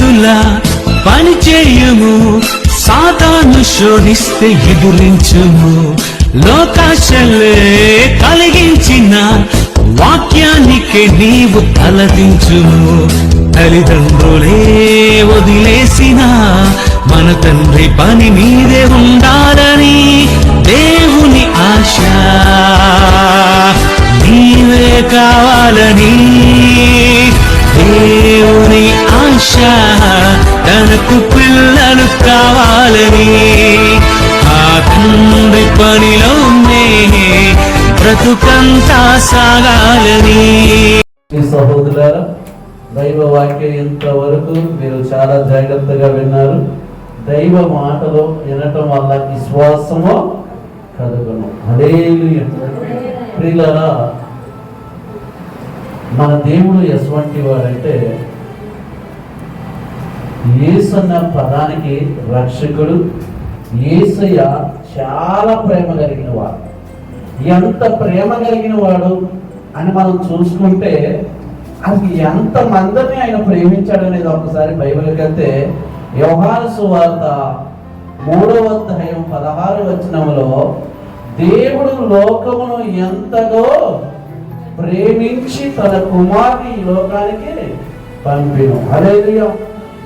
యేసులా పని చేయుము, సాతాను శోధిస్తే ఎదురించుము. లోకాశలే కలిగించిన వాక్యానికే నీవు తలదించుము. తల్లిదండ్రులే వదిలేసిన మన తండ్రి పని మీదే ఉండాలని దేవుని ఆశ, నీవే కావాలని దేవుని ఆశ, తనకు పిల్లలు కావాలని ఆ తండ్రి పనిలోనే బ్రతుకంతా సాగాలని. సహోదరులారా, దైవ వాక్యం ఇంతవరకు మీరు చాలా జాగ్రత్తగా విన్నారు. దైవ మాటలో వినటం వల్ల విశ్వాసము కలుగును. హల్లెలూయా. ప్రియులారా, మన దేవుడు ఎటువంటి వాడంటే యేసు అన్న పదానికి రక్షకుడు. యేసయ్య చాలా ప్రేమ కలిగిన వాడు. ఎంత ప్రేమ కలిగిన వాడు అని మనం చూసుకుంటే అది ఎంత మందిని ఆయన ప్రేమించాడు అనేది ఒకసారి బైబిల్కి వెళ్తే యోహాను సువార్త 3వ అధ్యాయం 16వ వచనంలో దేవుడు లోకమును ఎంతగా ప్రేమించి తన కుమారుని ఈ లోకానికి పంపిను. హల్లెలూయా.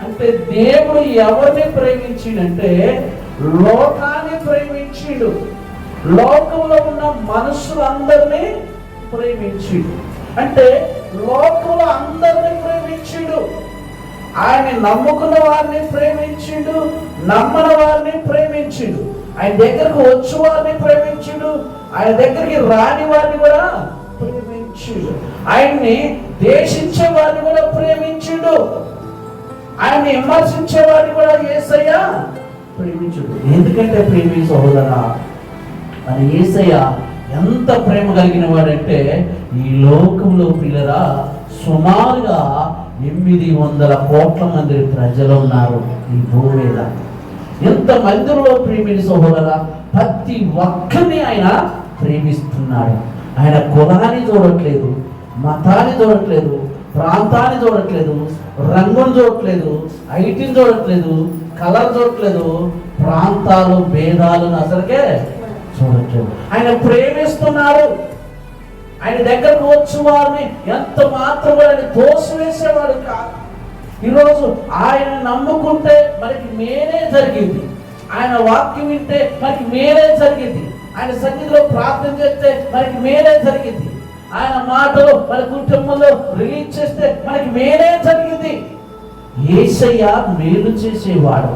అంటే దేవుడు ఎవరిని ప్రేమించిండంటే లోకాన్ని ప్రేమించిండు. లోకంలో ఉన్న మనుషులందరినీ ప్రేమించిండు. అంటే లోకంలో అందరినీ ప్రేమించిండు. ఆయన నమ్ముకున్న వారిని ప్రేమించిండు, నమ్మని వారిని ప్రేమించిండు. ఆయన దగ్గరకు వచ్చి వారిని ప్రేమించిండు, ఆయన దగ్గరికి రాని వారిని కూడా ప్రేమించిండు. ఆయన్ని దేశించే వారిని కూడా ప్రేమించిండు, ఆయన్ని విమర్శించే వారిని కూడా యేసయ్య ప్రేమించుడు. ఎందుకంటే ప్రేమి సహోదరా, మన యేసయ్య ఎంత ప్రేమ కలిగిన వాడంటే ఈ లోకంలో పిల్లరా సుమారుగా 800 కోట్ల మంది ప్రజలు ఉన్నారు ఈ భూమి మీద. ఎంత మందిలో ప్రేమిని సహోదరా, ప్రతి ఒక్కరిని ఆయన ప్రేమిస్తున్నాడు. ఆయన కులాన్ని చూడట్లేదు, మతాన్ని చూడట్లేదు, ప్రాంతాన్ని చూడట్లేదు, రంగును చూడట్లేదు, ఐటీని చూడట్లేదు, కలర్ చూడట్లేదు, ప్రాంతాలు భేదాలను అసలుకే చూడట్లేదు. ఆయన ప్రేమిస్తున్నాడు. ఆయన దగ్గరకు వచ్చి వారిని ఎంత మాత్రం ఆయన తోసివేసేవాడు కాదు. ఈరోజు ఆయన నమ్ముకుంటే మనకి మేలే జరిగింది, ఆయన వాక్యం వింటే మనకి మేలే జరిగింది, ఆయన సన్నిధిలో ప్రార్థన చేస్తే మనకి మేలే జరిగింది, ఆయన మాటలు మన కుటుంబంలో రిలీజ్ చేస్తే మనకి మేలే జరిగింది. యేసయ్య మేలు చేసేవాడు,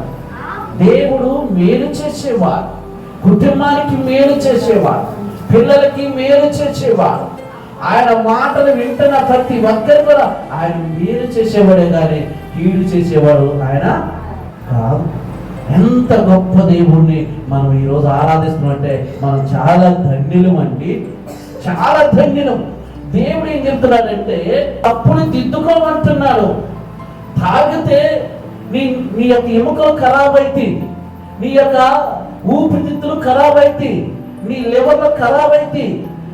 దేవుడు మేలు చేసేవాడు, కుటుంబానికి మేలు చేసేవాడు, పిల్లలకి మేలు చేసేవాడు. ఆయన మాటలు వింటున్న ప్రతి ఒక్కరు కూడా ఆయన మేలు చేసేవాడే కానీ కీడు చేసేవాడు ఆయన కాదు. ఎంత గొప్ప దేవుణ్ణి మనం ఈరోజు ఆరాధిస్తున్నామంటే మనం చాలా ధన్యులం అండి, చాలా ధన్యులం. దేవుడు ఏం చెప్తున్నాడంటే తప్పుని దిద్దుకోమంటున్నాడు. తాగితే నీ యొక్క ఎముకలు ఖరాబ్ అయితే, నీ యొక్క ఊపిరితిత్తులు ఖరాబ్ అయితే, నీ లివర్లు ఖరాబ్ అయితే,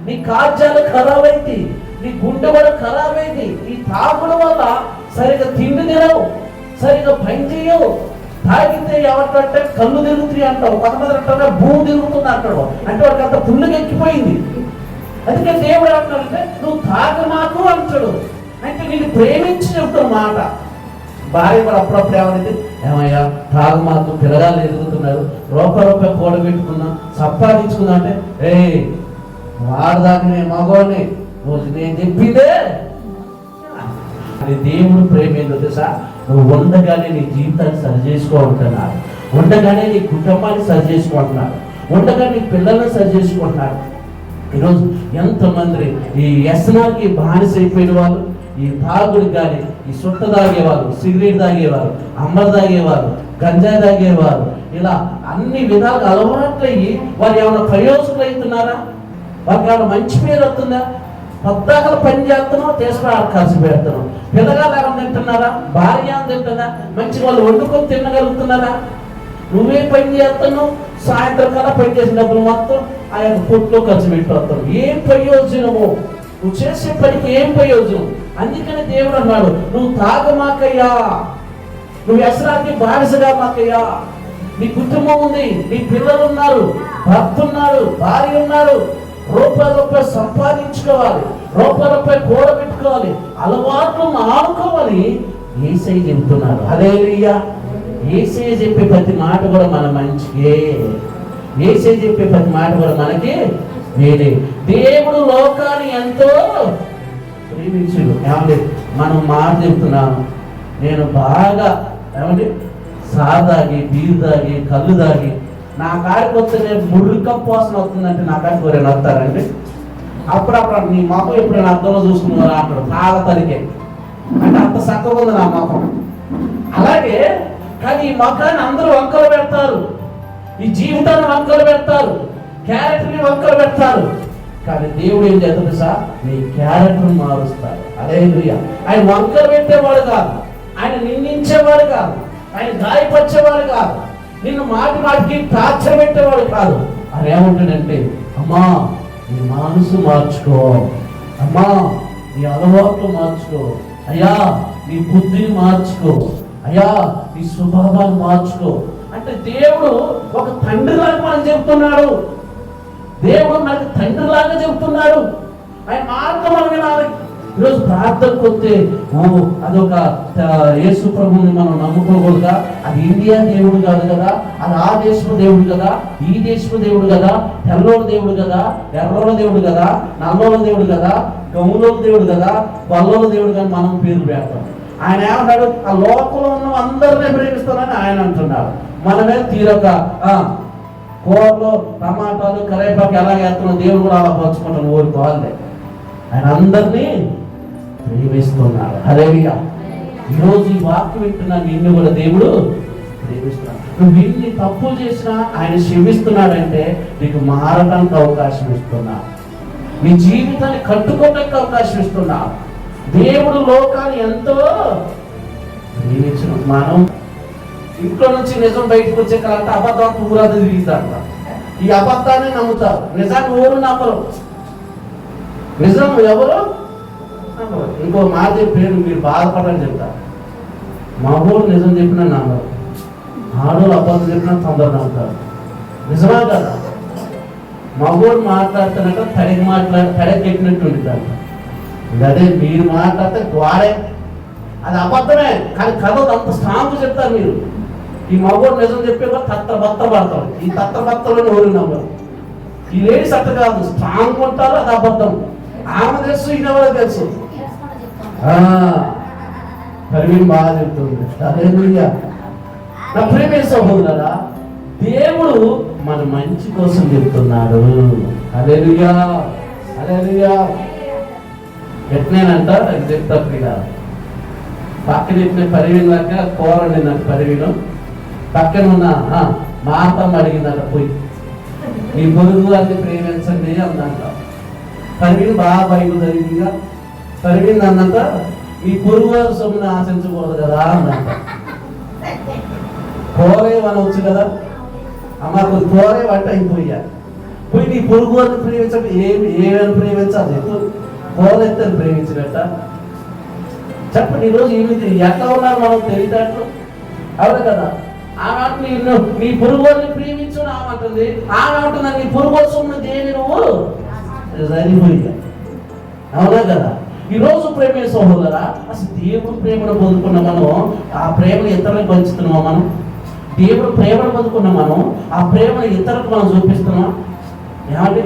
నీ కాజ్యాలు ఖరాబ్ అయితే, నీ గుండె కూడా ఖరాబ్ అయితే, ఈ తాగుడు వల్ల సరిగ్గా తిండి తినవు, సరిగ్గా పని చేయవు. తాగితే ఏమంటే కళ్ళు తిరుగుతాయి అంటావు, కొంతమంది అంటారు భూమి తిరుగుతుంది అంటాడు. అంటే వాడికి అంత పుల్లుగా ఎక్కిపోయింది. అందుకే దేవుడు అంటాడంటే నువ్వు తాగమాకు అంటాడు. అంటే నేను ప్రేమించి చెప్తున్న మాట. భార్య కూడా అప్పుడప్పుడు ఏమనేది, ఏమయ్యా తాగమాకు, పిల్లగాళ్ళు ఎదుగుతున్నారు, రూపాయి కూడబెట్టుకున్నా సంపాదించుకున్నా అంటే వాడదాకా నేను మగవాడిని, నేను చెప్పిందే. దేవుడు ప్రేమ ఏంటో తెలుసా, నువ్వు ఉండగానే నీ జీవితాన్ని సరి చేసుకోవాలంటున్నాడు, ఉండగానే నీ కుటుంబాన్ని సరి చేసుకుంటున్నాడు, ఉండగానే నీ పిల్లల్ని సరి చేసుకుంటున్నాడు. ఈరోజు ఎంతమంది ఈ వ్యసనాలకి బానిస అయిపోయిన వాళ్ళు, ఈ తాగుడికి కానీ ఈ సుట్ట తాగేవాళ్ళు, సిగరెట్ తాగేవారు, అమ్మర్ తాగేవారు, గంజాయి తాగేవారు, ఇలా అన్ని విధాలుగా అలవాట్లయ్యి వారు ఏమైనా ప్రయోజకులు అవుతున్నారా? వారికి ఏమైనా మంచి పేరు వస్తుందా? పొద్దాకలు పని చేస్తున్నావు, తీసుకురా ఖర్చు పెడుతున్నావు. పిల్లగాళ్ళు ఏమైనా తింటున్నారా? భార్య తింటున్నా? మంచి వాళ్ళు వండుకొని తినగలుగుతున్నారా? నువ్వే పని చేస్తున్నావు, సాయంత్రం కల్లా పని చేసిన డబ్బులు మొత్తం ఆ యొక్క పొట్టులో ఖర్చు పెట్టేస్తావు. ఏం ప్రయోజనము? నువ్వు చేసే పనికి ఏం ప్రయోజనం? అందుకని దేవుడు అన్నాడు, నువ్వు తాగమాకయ్యా. నువ్వు వ్యసనానికి బానిసగా మాకయ్యా. నీ కుటుంబం ఉంది, నీ పిల్లలు ఉన్నారు, భర్త ఉన్నాడు, భార్య ఉన్నాడు, రూపాయి సంపాదించుకోవాలి, రూపాయి కూడబెట్టుకోవాలి, అలవాట్లు మానుకోవాలి యేసయ్య చెబుతున్నారు. హల్లెలూయా. యేసయ్య చెప్పే ప్రతి మాట కూడా మన మంచికే. యేసయ్య చెప్పే ప్రతి మాట కూడా మనకి వేరే. దేవుడు లోకాన్ని ఎంతో ప్రేమించుడు. ఏమండి, మనం మాట చెప్తున్నాను, నేను బాగా ఏమండి సాదాగి, బీరు దాగి, కళ్ళు దాగి నా కాడికి వస్తే నేను ముళ్ళుకప్పోసన వస్తుందంటే నా కాడికి ఎవరైనా వస్తారండి? అప్పుడప్పుడు నీ మొఖం ఎప్పుడైనా అర్థంలో చూసుకున్నారా అంటాడు తాగతరికే, అంటే అంత చక్కగా ఉంది నా మొఖం. అలాగే కానీ ఈ మొఖాన్ని అందరూ వంకలు పెడతారు, ఈ జీవితాన్ని వంకలు పెడతారు, క్యారెక్టర్ని వంకలు పెడతారు. కానీ దేవుడు ఏం చేస్తాడు సార్? నీ క్యారెక్టర్ మారుస్తాడు. హల్లెలూయా. ఆయన వంకలు పెట్టేవాడు కాదు, ఆయన నిందించేవాడు కాదు, ఆయన గాయపరిచేవాడు కాదు, నిన్ను మాటి మాటికి టార్చర్ పెట్టేవాడు కాదు. అది ఏమంటాడంటే, అమ్మా నీ మనసు మార్చుకో, అమ్మా నీ అలవాట్లు మార్చుకో, అయ్యా నీ బుద్ధిని మార్చుకో, అయ్యా నీ స్వభావాన్ని మార్చుకో అంటే దేవుడు ఒక తండ్రిలాగా మనం చెప్తున్నాడు. దేవుడు మనకి తండ్రిలాగా చెప్తున్నాడు. ఆయన మార్గం మనం వినాలి. ఈరోజు ప్రార్థనకు వస్తే అదొక యేసు ప్రభుని మనం నమ్ముకోకూడదా? అది ఇండియా దేవుడు కాదు కదా, అది ఆ దేశపు దేవుడు కదా, ఈ దేశపు దేవుడు కదా, తెల్లోల దేవుడు కదా, ఎర్రోల దేవుడు కదా, నల్లోల దేవుడు కదా, గౌలోల దేవుడు కదా, బల్లోల దేవుడు కానీ మనం పేరు పెడతాం. ఆయన ఏమన్నాడు? ఆ లోకంలో ఉన్న అందరినీ ప్రేమిస్తానని ఆయన అంటున్నాడు. మనమే తీరొక కూరలో టమాటాలు కరేపాకు ఎలా వేస్తున్నాం, దేవుడు కూడా అలా పంచుకుంటాను ఊరుకోవాలి. ఆయన అందరినీ ప్రేమిస్తున్నాడు. హల్లెలూయా. ఈరోజు ఈ వాక్యం వింటున్నా నిన్ను కూడా దేవుడు ప్రేమిస్తున్నాడు. నువ్వు ఎన్ని తప్పులు చేసినా ఆయన క్షమిస్తున్నాడంటే నీకు మారడానికి అవకాశం ఇస్తున్నాడు, నీ జీవితాన్ని కట్టుకోవడానికి అవకాశం ఇస్తున్నాడు. దేవుడు లోకాన్ని ఎంతో ప్రేమించిన మనం ఇంట్లో నుంచి నిజం బయటకు వచ్చే కాలంటే అబద్ధం ఊరది తిరుగుతారు. ఈ అబద్ధాన్ని నమ్ముతారు, నిజాన్ని ఊరు నమ్మరు. నిజం ఎవరు నమ్మరు. ఇంకో మాట పేరు మీరు బాధపడని చెప్తారు. మా ఊరు నిజం చెప్పినా నమ్మరు, ఆడోళ్ళు అబద్ధం చెప్పినా తొందర నమ్ముతారు. నిజమా కదా? మా ఊరు మాట్లాడుతున్నట్టు తడికి చెప్పినట్టు ఉంటారు. అదే మీరు మాట్లాడితే ద్వారే అది అబద్ధమే, కానీ కథ అంత స్ట్రాంగ్ చెప్తారు మీరు. ఈ మగోడు నిజం చెప్పే కూడా తత్రబత్త పడతాడు. ఈ తత్రబత్తలోనే ఊరు నమ్మరు. ఈ లేడీస్ అట్ట కాదు, స్ట్రాంగ్ ఉంటారు, అది అబద్ధం. ఆమె తెలుసు, ఈయన కూడా తెలుసు. పరివి బాగా చెప్తుంది. హల్లెలూయా. నా ప్రియమైన సహోదరులారా, దేవుడు మన మంచి కోసం చెప్తున్నాడు. హల్లెలూయా, హల్లెలూయా. ఎట్నేనంట చెప్తా ప్రియ, పక్కన చెప్పిన పరివిలాక కూర నిన్నట్టు పరివిను పక్కన ఉన్న మాతం అడిగిందంట, పోయి నీ పొరుగు వారిని ప్రేమించండి అందంట. పరివిని బాగా బైబిల్ జరిగిందిగా. పరివిని అందంట, ఈ పొరుగు వారి సొమ్ముని ఆశించకూడదు కదా అందంట. కూరే అనవచ్చు కదా, అమ్మ కూరే వంట అయిపోయా, పోయి నీ పొరుగు వారిని ప్రేమించండి. ఏమేమి ప్రేమించాలి చెప్పు. కోలెత్తని ప్రేమించినట్ట చెప్పండి. ఈరోజు ఏమిటి ఎట్లా ఉన్నారు మనం తెలియటట్లు? అవును కదా. ఆమె నీ పొరుగుని ప్రేమించు ఆమంటుంది, ఆమె అంటున్నా నీ పొరుగు సొమ్ము దేని నువ్వు సరిపోయా. అవునా కదా. ఈరోజు ప్రేమ సహోదరా, అసలు దేవుడు ప్రేమను పొందుకున్న మనం ఆ ప్రేమను ఇతరులకు పంచుతున్నామా? మనం దేవుడు ప్రేమను పొందుకున్న మనం ఆ ప్రేమను ఇతరులకు మనం చూపిస్తున్నాం. ఏమండి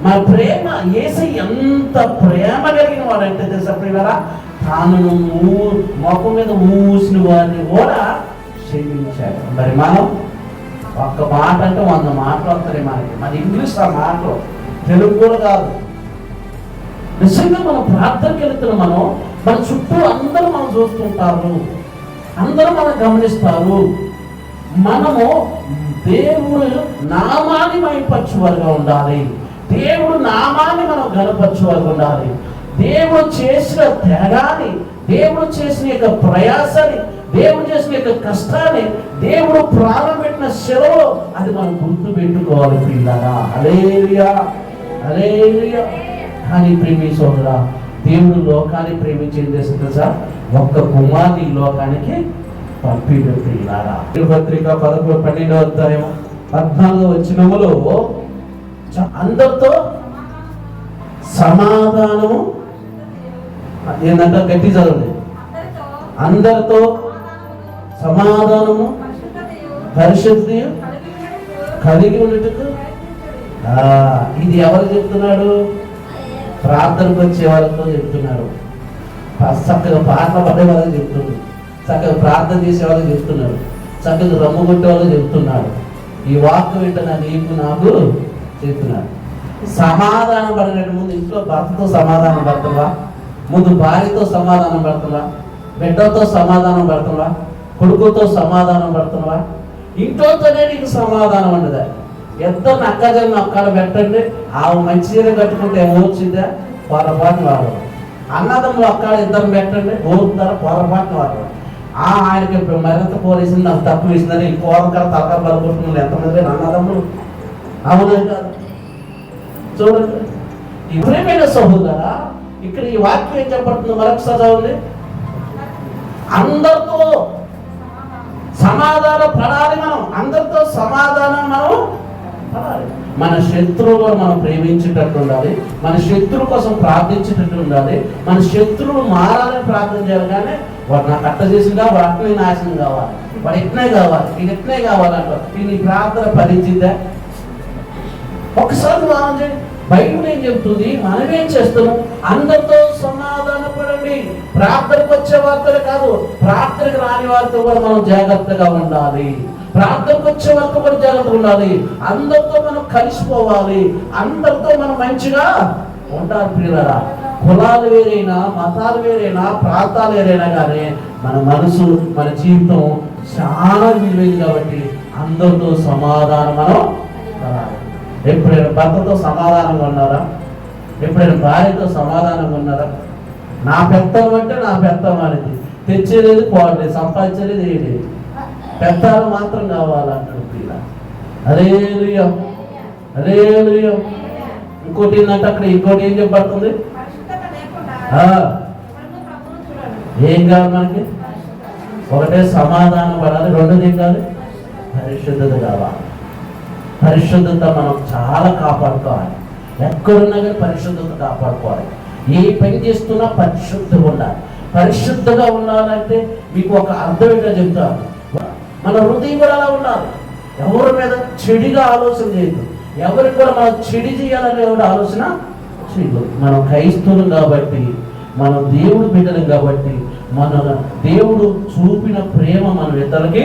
మన ప్రేమ యేసయ్య ఎంత ప్రేమ కలిగిన వాడంటే తెలుసా ప్రియులారా, తాను మొఖం మీద మూసిన వారిని కూడా క్షమించాడు. మరి మనం ఒక్క మాట అంటే 100 మాటలు వస్తాయి మనకి. మన ఇంగ్లీష్ ఆ మాటలు, తెలుగు కూడా కాదు. నిజంగా మనం ప్రార్థనకి వెళుతున్నాం. మన చుట్టూ అందరూ మనం చూస్తుంటారు, అందరూ మనం గమనిస్తారు. మనము దేవుడు నామాన్ని మైపరచువారుగా ఉండాలి. దేవుడు నామాన్ని మనం గణపరచువారుగా ఉండాలి. దేవుడు చేసిన త్యాగాన్ని, దేవుడు చేసిన యొక్క ప్రయాసాన్ని, దేవుడు చేసిన యొక్క కష్టాన్ని, దేవుడు ప్రాణం పెట్టిన సెలవులో అది మనం గుర్తు పెట్టుకోవాలి పిల్లరా. హల్లెలూయా, హల్లెలూయా. కానీ ప్రేమి సోదరా, దేవుడు లోకాన్ని ప్రేమించేది తెలుసా? ఒక్క కుమారుని లోకానికి పంపిడు ప్రియులారా. పత్రిక 12వ అధ్యాయం 14వ వచనములో అందరితో సమాధానము ఏంటంటే గట్టి చదవండి. అందరితో సమాధానము పరిశుద్ధి కలిగి ఉన్నట్టుకు. ఇది ఎవరు చెప్తున్నాడు? ప్రార్థనకు వచ్చే వాళ్ళతో చెప్తున్నాడు. చక్కగా పాటలు పడే వాళ్ళకి చెప్తున్నాడు. చక్కగా ప్రార్థన చేసే వాళ్ళకి చెప్తున్నాడు. చక్కగా రమ్ము కొట్టే వాళ్ళకి చెప్తున్నాడు. ఈ వాక్కు వింటున్నా నీకు నాకు చెప్తున్నాడు. సమాధానం పడినట్టు ముందు ఇంట్లో భర్తతో సమాధానం పడుతున్నా, ముందు భార్యతో సమాధానం పడుతున్నా, బిడ్డతో సమాధానం పడుతున్నా, కొడుకుతో సమాధానం పడుతున్నా, ఇంట్లోతోనే నీకు సమాధానం ఉండదా? ఇద్దరు అక్కజల్ని అక్కడ పెట్టండి. ఆవు మంచి చీర కట్టుకుంటే ఏమొచ్చిందా? పొరపాటును వాడు. అన్నదమ్ములు అక్కడ ఇద్దరు పెట్టండి, ఓరుతారు, పొరపాటును వాడు. ఆయనకి మరింత కోరేసింది, నాకు తక్కువ వేసిందని ఈ కోరకాల తలకాలు పడుకుంటున్నారు ఎంతమంది అన్నదమ్ములు. అవునా కాదు? చూడండి, ఇప్పుడేమైనా సహోదరా, ఇక్కడ ఈ వాక్యం ఏం చెప్పబడుతుంది? మరొకసారి చదవండి. అందరితో సమాధానం పడాలి. మనం అందరితో సమాధానం మనం పడాలి. మన శత్రువు కూడా మనం ప్రేమించేటట్టు ఉండాలి. మన శత్రువు కోసం ప్రార్థించేటట్టు ఉండాలి. మన శత్రువులు మారాలని ప్రార్థన చేయాలి. కానీ వాడు నాకు అట్ట చేసిందా, వాటిని నాశనం కావాలి, వాడు ఎట్నే కావాలి, ఇది ఎట్నే కావాలంటారు. ఇది నీ ప్రార్థన ఫలించిందా? ఒకసారి మనం బైబిల్ ఏం చెప్తుంది? మనం ఏం చేస్తున్నాం? అందరితో సమాధాన పడండి. ప్రార్థనకు వచ్చే వార్తలు కాదు, ప్రార్థనకు రాని వారితో కూడా మనం జాగ్రత్తగా ఉండాలి. ప్రార్థనకు వచ్చే వారితో కూడా జాగ్రత్తగా ఉండాలి. అందరితో మనం కలిసిపోవాలి. అందరితో మనం మంచిగా ఉండాలి. ప్రియులారా, కులాలు వేరైనా, మతాలు వేరైనా, ప్రాంతాలు వేరైనా కానీ మన మనసు, మన జీవితం చాలా విలువైంది. కాబట్టి అందరితో సమాధానం మనం పడాలి. ఎప్పుడైనా భర్తతో సమాధానంగా ఉన్నారా? ఎప్పుడైనా భార్యతో సమాధానంగా ఉన్నారా? నా పెత్తం అంటే నా పెత్తం అనేది తెచ్చేది పోవట్లేదు, సంపాదించేది ఏది పెత్తాలు మాత్రం కావాలంటాడు. హల్లెలూయా, హల్లెలూయా. ఇంకోటి ఏంటంటే అక్కడ ఇంకోటి ఏం చెప్పబడుతుంది? ఏం కావాలి మనకి? ఒకటే సమాధానం పడాలి, రెండోది ఏం కావాలి? పరిశుద్ధత కావాలి. పరిశుద్ధత మనం చాలా కాపాడుకోవాలి. ఎక్కడున్నా కానీ పరిశుద్ధత కాపాడుకోవాలి. ఏ పని చేస్తున్నా పరిశుద్ధంగా ఉండాలి. పరిశుద్ధంగా ఉండాలంటే మీకు ఒక అర్థం ఏంటో చెప్తాను. మన హృదయం కూడా అలా ఉండాలి. ఎవరి మీద చెడుగా ఆలోచన చేయదు. ఎవరికి కూడా మనం చెడు చేయాలనే ఆలోచన చేయదు. మనం క్రైస్తవులు కాబట్టి, మనం దేవుడు బిడ్డలం కాబట్టి, మన దేవుడు చూపిన ప్రేమ మనం ఇతరులకి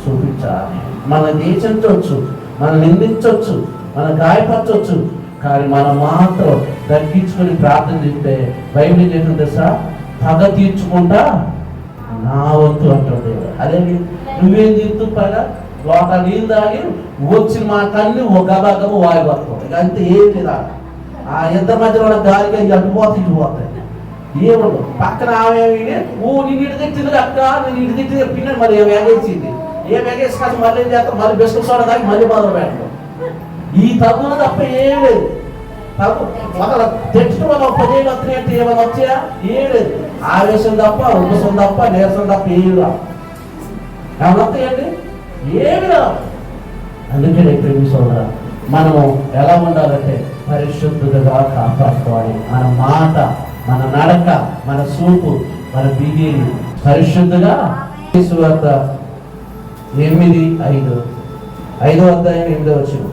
చూపించాలి. మన దేశించవచ్చు, మనం నిందించవచ్చు, మనం గాయపరచవచ్చు, కానీ మనం మాత్రం తగ్గించుకొని ప్రార్థన చేస్తే బైబిల్ ఏం చేస్తుంది తెలుసా? పగ తీర్చుకుంటా నా వంతు అంటుంది. అదే నువ్వేం తీర్చు పగ? ఒక నీళ్ళు తాగి వచ్చిన మా కన్ను ఒక గబాగబు వాయిపోతాం. ఇక అంతే ఏం లేదా? ఆ ఇద్దరి మధ్యలో ఉన్న గాలికి అడ్డుపోతాయి, ఇటుపోతాయి. ఏముండదు. పక్కన ఆమె నేను ఇటు తెచ్చింది అక్క, నేను ఇటు తెచ్చి పిల్లలు మరి ఏమి ఎగేసింది, ఏం ఎగేసి కాదు మళ్ళీ ఏం చేస్తాం? మళ్ళీ బిస్కెట్ సోడా దాకా మళ్ళీ మొదలు పెట్టడం. ఈ తగులు తప్ప ఏం లేదు. ఒకళ్ళ తెచ్చిన వల్ల 10 ఏళ్ళు వస్తున్నాయంటే ఏమైనా వచ్చాయా? ఏం లేదు. ఆవేశం తప్ప, ఉమ్మసం తప్ప, నీరసం తప్ప ఏమి రావు. ఏమైనా వస్తాయండి? ఏమి రావు. అందుకని ప్రేమ సోదరా, మనము ఎలా ఉండాలంటే పరిశుద్ధతగా కాపాడుకోవాలి. మన మాట, మన నడక, మన చూపు, మన బిహేవి పరిశుద్ధంగా. సువార్త 8:5 5వ అధ్యాయం 8వ వచనం.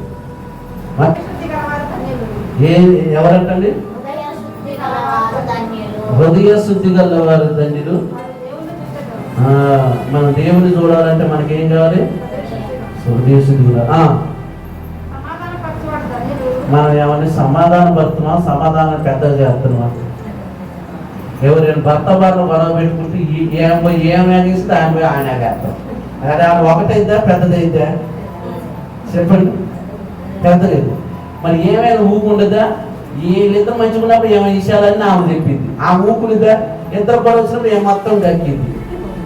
ఎవరంటండి? హృదయ శుద్ధి గల వారు ధన్యులు. మనం దేవుని చూడాలంటే మనకేం కావాలి? హృదయ శుద్ధి గల. మనం ఏమన్నా సమాధానం పడుతున్నాం, సమాధానం పెద్దగా చేస్తున్నాం. ఎవరైనా భర్త బాగా గొడవ పెట్టుకుంటే ఏం వేగిస్తే ఆయన పోయి ఆయన వేస్తాం. అదే ఆయన ఒకటైద్దా పెద్దదైద్దా? చెప్పండి. పెద్దదైంది. మరి ఏమైనా ఊపు ఉండదా? వీళ్ళిద్దరు మంచిగా ఉన్నప్పుడు ఏమైనా విషయాలన్నీ ఆమె చెప్పింది. ఆ ఊపునిదా? ఇద్దరు గొడవ వచ్చినప్పుడు ఏం మొత్తం కక్కింది.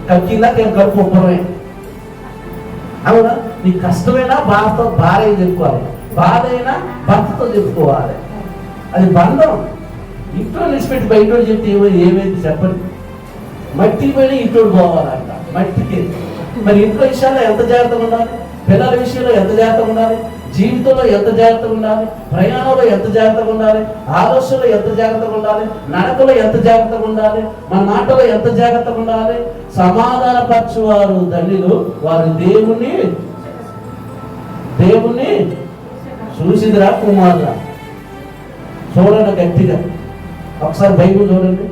కక్కిందా ఏం కడుపు ఒప్పరమే. అవునా? నీకు కష్టమైనా భార్యతో భార్య చెప్పుకోవాలి, బాధ అయినా భర్తతో చెప్పుకోవాలి. అది బంధం. ఇంట్లో నిలిచిపెట్టి బయట చెప్తే ఏమైంది చెప్పండి? మట్టికి పోయినా ఇంట్లో పోవాలంట. మట్టికి మరి ఇంట్లో విషయాల్లో ఎంత జాగ్రత్తగా ఉండాలి, పిల్లల విషయంలో ఎంత జాగ్రత్తగా ఉండాలి, జీవితంలో ఎంత జాగ్రత్తగా ఉండాలి, ప్రయాణంలో ఎంత జాగ్రత్తగా ఉండాలి, ఆలోచనలో ఎంత జాగ్రత్తగా ఉండాలి, నడకలో ఎంత జాగ్రత్తగా ఉండాలి, మన మాటలో ఎంత జాగ్రత్తగా ఉండాలి. సమాధానపరచువారు ధన్యులు, వారు దేవుణ్ణి చూసిదిరా కుమారురా. చూడండి గట్టిగా ఒకసారి బైబిల్ చూడండి.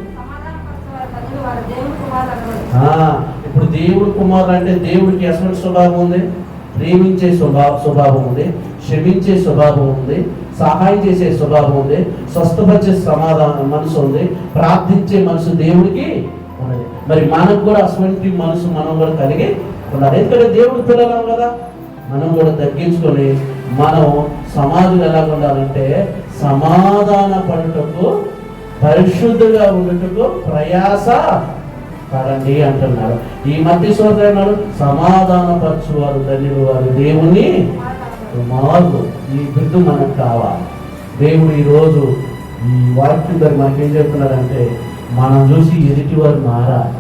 ఇప్పుడు దేవుడు కుమారుడు అంటే దేవుడికి ఎటువంటి స్వభావం ఉంది? ప్రేమించే స్వభావం ఉంది, క్షమించే స్వభావం ఉంది, సహాయం చేసే స్వభావం ఉంది, స్వస్థపరిచే సమాధానం మనసు ఉంది, ప్రార్థించే మనసు దేవుడికి ఉన్నది. మరి మనకు కూడా అటువంటి మనసు మనం కూడా కలిగి ఉండాలి. ఎందుకంటే దేవుడి పిల్లలం కదా. మనం కూడా తగ్గించుకొని మనం సమాజం ఎలా ఉండాలంటే సమాధాన పడుటకు, పరిశుద్ధంగా ఉండటకు ప్రయాస పడండి అంటున్నాడు. ఈ మధ్య సోదరు అన్నాడు, సమాధానపరచువారు ధన్యులు, వారు దేవుని కుమారుడు. ఈ బిడ్డ మనకు కావాలి. దేవుడు ఈరోజు ఈ వాక్యం ద్వారా మనకేం చెప్తున్నారంటే, మనం చూసి ఎదుటివారు మారాలి,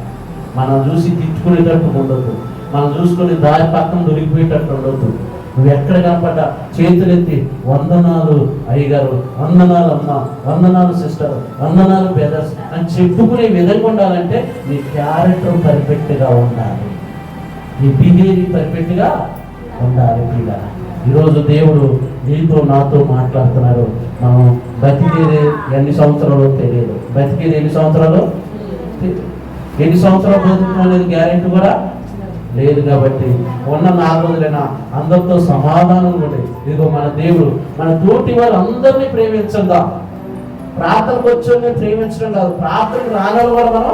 మనం చూసి తిట్టుకునేటట్టు ఉండొద్దు, మనం చూసుకుని దారి పక్కన దొరికిపోయేటట్టు ఉండొద్దు. నువ్వు ఎక్కడ కనపడ్డా చేతులెత్తి వందనాలు అయ్యగారు, వందనాలు అమ్మ, వందనాలు సిస్టర్, వందనాలు బ్రదర్స్ అని చెప్పుకునే విధంగా ఉండాలంటే నీ క్యారెక్టర్ పర్ఫెక్ట్గా ఉండాలి, నీ బిహేవియర్ పర్ఫెక్ట్గా ఉండాలి. పిల్లల ఈరోజు దేవుడు నీతో నాతో మాట్లాడుతున్నారు. మనం బతికేది ఎన్ని సంవత్సరాలు తెలియదు, బతికేది ఎన్ని సంవత్సరాలు బతుకుతాం అనేది గ్యారెంటీ కూడా లేదు. కాబట్టి ఉన్న 4 రోజులైనా అందరితో సమాధానం కూడా. ఇదిగో మన దేవుడు మన తోటి వారు అందరినీ ప్రేమించందా. ప్రార్థనకు వచ్చి ప్రేమించడం కాదు, ప్రార్థనకు రాని కూడా మనం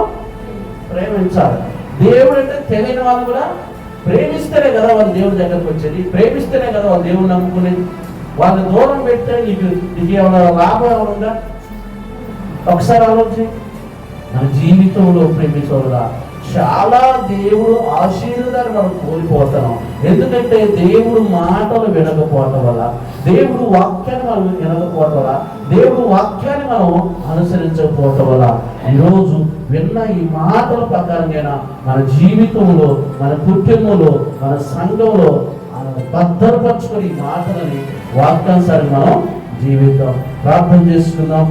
ప్రేమించాలి. దేవుడు అంటే తెలియని వాళ్ళు కూడా ప్రేమిస్తేనే కదా వాళ్ళు దేవుడి దగ్గరకు వచ్చేది, ప్రేమిస్తేనే కదా వాళ్ళు దేవుడిని నమ్ముకునేది. వాళ్ళని దూరం పెట్టే నీకు ఏమైనా లాభం ఏమైనా? ఒకసారి ఆలోచించి మన జీవితంలో ప్రేమించవలా చాలా దేవుడు ఆశీర్వాదాన్ని మనం కోల్పోతున్నాం. ఎందుకంటే దేవుడు మాటలు వినకపోవటం వల్ల, దేవుడు వాక్యాన్ని మనం వినకపోవటం వల్ల, దేవుడు వాక్యాన్ని మనం అనుసరించకపోవటం వల్ల ఈరోజు విన్న ఈ మాటల ప్రకారంగా మన జీవితంలో, మన కుటుంబంలో, మన సంఘంలో భద్రపరచుకొని ఈ మాటలని వాక్యానుసారి మనం జీవితం ప్రార్థన చేసుకుందాం.